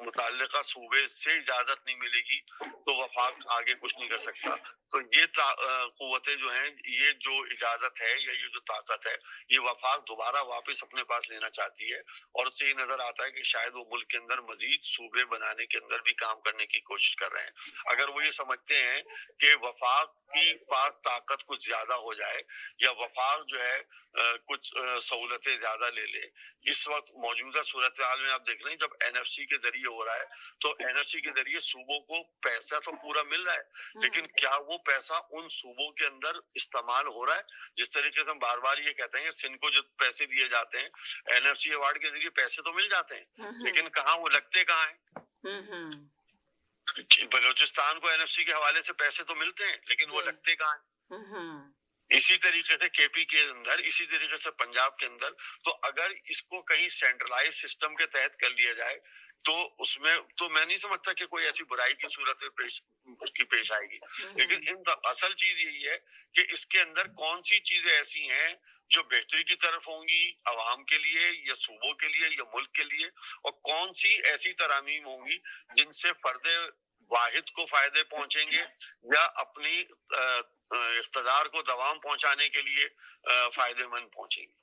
متعلقہ صوبے سے اجازت نہیں ملے گی تو وفاق آگے کچھ نہیں کر سکتا. تو یہ قوتیں جو ہیں، یہ جو اجازت ہے یا یہ جو طاقت ہے، یہ وفاق دوبارہ واپس اپنے پاس لینا چاہتی ہے. اور اس سے یہ نظر آتا ہے کہ شاید وہ ملک کے اندر مزید صوبے بنانے کے اندر بھی کام کرنے کی کوشش کر رہے ہیں. اگر وہ یہ سمجھتے ہیں کہ وفاق کی پاس طاقت کچھ زیادہ ہو جائے یا وفاق جو ہے کچھ سہولتیں زیادہ لے لے. اس وقت موجودہ صورتحال میں آپ دیکھ رہے ہیں جب NFC کے ذریعے ہو رہا ہے تو NFC کے ذریعے صوبوں کو پیسہ تو پورا مل رہا ہے، لیکن کیا وہ پیسہ ان صوبوں کے اندر استعمال ہو رہا ہے؟ جس طریقے سے ہم بار بار یہ کہتے ہیں کہ سندھ کو جو پیسے دیے جاتے ہیں NFC ایوارڈ کے ذریعے پیسے تو مل جاتے ہیں، لیکن کہاں وہ لگتے کہاں ہیں؟ بلوچستان کو NFC کے حوالے سے پیسے تو ملتے ہیں لیکن وہ لگتے کہاں ہیں؟ اسی طریقے سے KP کے اندر، اسی طریقے سے پنجاب کے اندر. تو اگر اس کو کہیں سینٹرلائز سسٹم کے تحت کر لیا جائے تو اس میں تو میں نہیں سمجھتا کہ کوئی ایسی برائی کی صورت پیش آئے گی. لیکن اصل چیز یہی ہے کہ اس کے اندر کون سی چیزیں ایسی ہیں جو بہتری کی طرف ہوں گی عوام کے لیے یا صوبوں کے لیے یا ملک کے لیے، اور کون سی ایسی ترامیم ہوں گی جن سے فرد واحد کو فائدے پہنچیں گے یا اپنی اقتدار کو دوام پہنچانے کے لیے فائدے مند پہنچیں گے.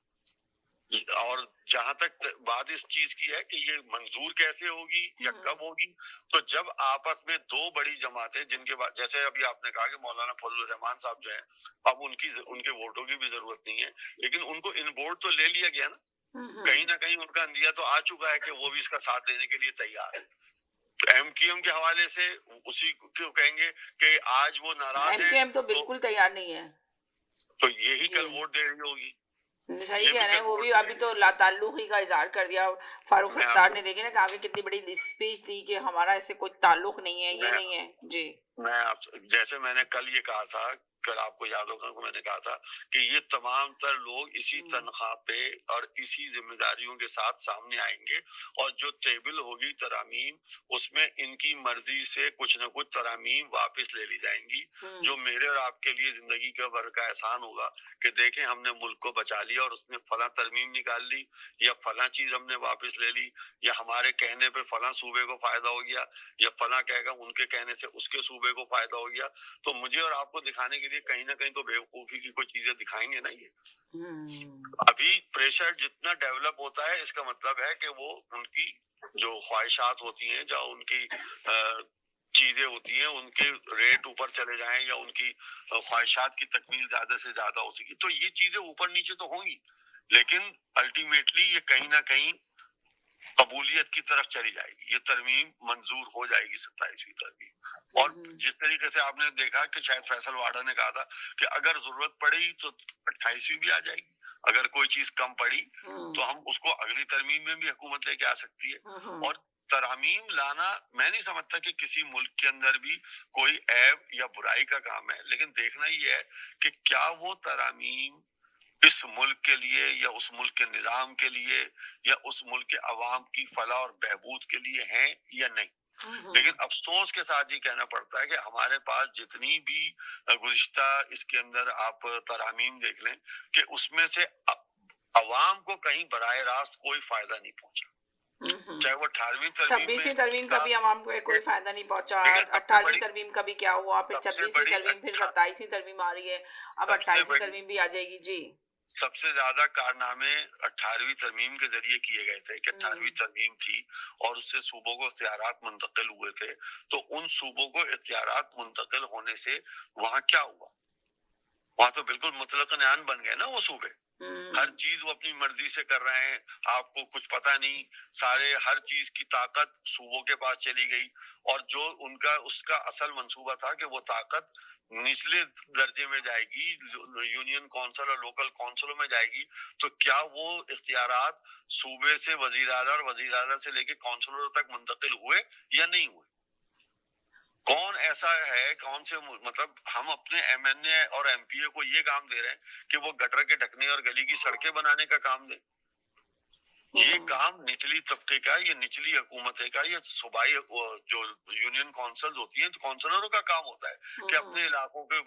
اور جہاں تک بات اس چیز کی ہے کہ یہ منظور کیسے ہوگی یا کب ہوگی، تو جب آپس میں دو بڑی جماعتیں جن کے بعد، جیسے ابھی آپ نے کہا کہ مولانا فضل الرحمان صاحب جو ہیں، اب ان کے ووٹوں کی بھی ضرورت نہیں ہے، لیکن ان کو ان بورڈ تو لے لیا گیا نا. کہیں نہ کہیں ان کا اندیہ تو آ چکا ہے کہ وہ بھی اس کا ساتھ دینے کے لیے تیار ہے. MQM کے حوالے سے اسی کو کہیں گے کہ آج وہ ناراض ہے، MQM تو بالکل تیار نہیں ہے، تو یہی کل ووٹ دے رہی ہوگی. صحیح کہہ رہے ہیں. وہ بھی ابھی تو لا تعلقی کا اظہار کر دیا فاروق ستار نے. دیکھیں نا کہ آگے کتنی بڑی اسپیچ دی کہ ہمارا ایسے کوئی تعلق نہیں ہے، یہ نہیں ہے. جی میں آپ جیسے میں نے کل یہ کہا تھا، کل آپ کو یاد ہوگا میں نے کہا تھا کہ یہ تمام تر لوگ اسی تنخواہ پہ اور اسی ذمہ داریوں کے ساتھ سامنے آئیں گے، اور جو ٹیبل ہوگی ترامیم اس میں ان کی مرضی سے کچھ نہ کچھ ترامیم واپس لے لی جائیں گی، جو میرے اور آپ کے لیے زندگی کا بھر کا احسان ہوگا کہ دیکھیں ہم نے ملک کو بچا لیا اور اس نے فلاں ترمیم نکال لی یا فلاں چیز ہم نے واپس لے لی یا ہمارے کہنے پہ فلاں صوبے کو فائدہ ہو گیا یا فلاں کہے گا ان کے کہنے سے اس کے صوبے کو فائدہ ہو گیا. تو مجھے اور آپ کو دکھانے کے لیے کہیں نہ کہیں تو بیوقوفی کی کوئی چیزیں دکھائیں گے نا. یہ ابھی پریشر جتنا ڈیولپ ہوتا ہے اس کا مطلب ہے کہ وہ ان کی جو خواہشات ہوتی ہیں جو ان کی چیزیں ہوتی ہیں ان کے ریٹ اوپر چلے جائیں یا ان کی خواہشات کی تکمیل زیادہ سے زیادہ ہو سکے، تو یہ چیزیں اوپر نیچے تو ہوں گی، لیکن الٹیمیٹلی یہ کہیں نہ کہیں قبولیت کی طرف چلی جائے گی. یہ ترمیم منظور ہو جائے گی 27ویں ترمیم. اور جس طریقے سے آپ نے دیکھا کہ شاید فیصل واڈا نے کہا تھا کہ اگر ضرورت پڑی تو 28ویں بھی آ جائے گی، اگر کوئی چیز کم پڑی تو ہم اس کو اگلی ترمیم میں بھی حکومت لے کے آ سکتی ہے. اور ترامیم لانا میں نہیں سمجھتا کہ کسی ملک کے اندر بھی کوئی عیب یا برائی کا کام ہے، لیکن دیکھنا یہ ہے کہ کیا وہ ترامیم اس ملک کے لیے یا اس ملک کے نظام کے لیے یا اس ملک کے عوام کی فلاح اور بہبود کے لیے ہیں یا نہیں. لیکن افسوس کے ساتھ یہ کہنا پڑتا ہے کہ ہمارے پاس جتنی بھی گزشتہ اس کے اندر آپ ترامیم دیکھ لیں کہ اس میں سے عوام کو کہیں براہ راست کوئی فائدہ نہیں پہنچا، چاہے وہ 18ویں ترمیم 26ویں ترمیم کا بھی عوام کو کوئی فائدہ نہیں پہنچا. 18ویں ترمیم کا بھی کیا ہوا، پھر 26ویں ترمیم، پھر 27ویں ترمیم آ رہی ہے، اب 28ویں ترمیم بھی آ جائے گی. جی سب سے زیادہ کارنامے 18ویں ترمیم کے ذریعے کیے گئے تھے کہ 18ویں ترمیم تھی اور اس سے صوبوں کو اختیارات منتقل ہوئے تھے. تو ان صوبوں کو اختیارات منتقل ہونے سے وہاں کیا ہوا؟ وہاں تو بالکل مطلق عنان بن گئے نا وہ صوبے. ہر چیز وہ اپنی مرضی سے کر رہے ہیں، آپ کو کچھ پتہ نہیں، سارے ہر چیز کی طاقت صوبوں کے پاس چلی گئی. اور جو ان کا اس کا اصل منصوبہ تھا کہ وہ طاقت نچلے درجے میں جائے گی، یونین کونسل اور لوکل کونسلوں میں جائے گی، تو کیا وہ اختیارات صوبے سے وزیر اعلیٰ اور وزیر اعلیٰ سے لے کے کونسلروں تک منتقل ہوئے یا نہیں ہوئے؟ کون ایسا ہے، کون سے مطلب ہم اپنے MNA اور MPA کو یہ کام دے رہے ہیں کہ وہ گٹر کے ڈھکنے اور گلی کی سڑکیں بنانے کا کام دیں؟ یہ کام نچلی طبقے کا، یہ نچلی حکومتیں کا، یہ صوبائی جو یونین کونسل ہوتی ہیں تو کونسلروں کا کام ہوتا ہے کہ اپنے علاقوں کے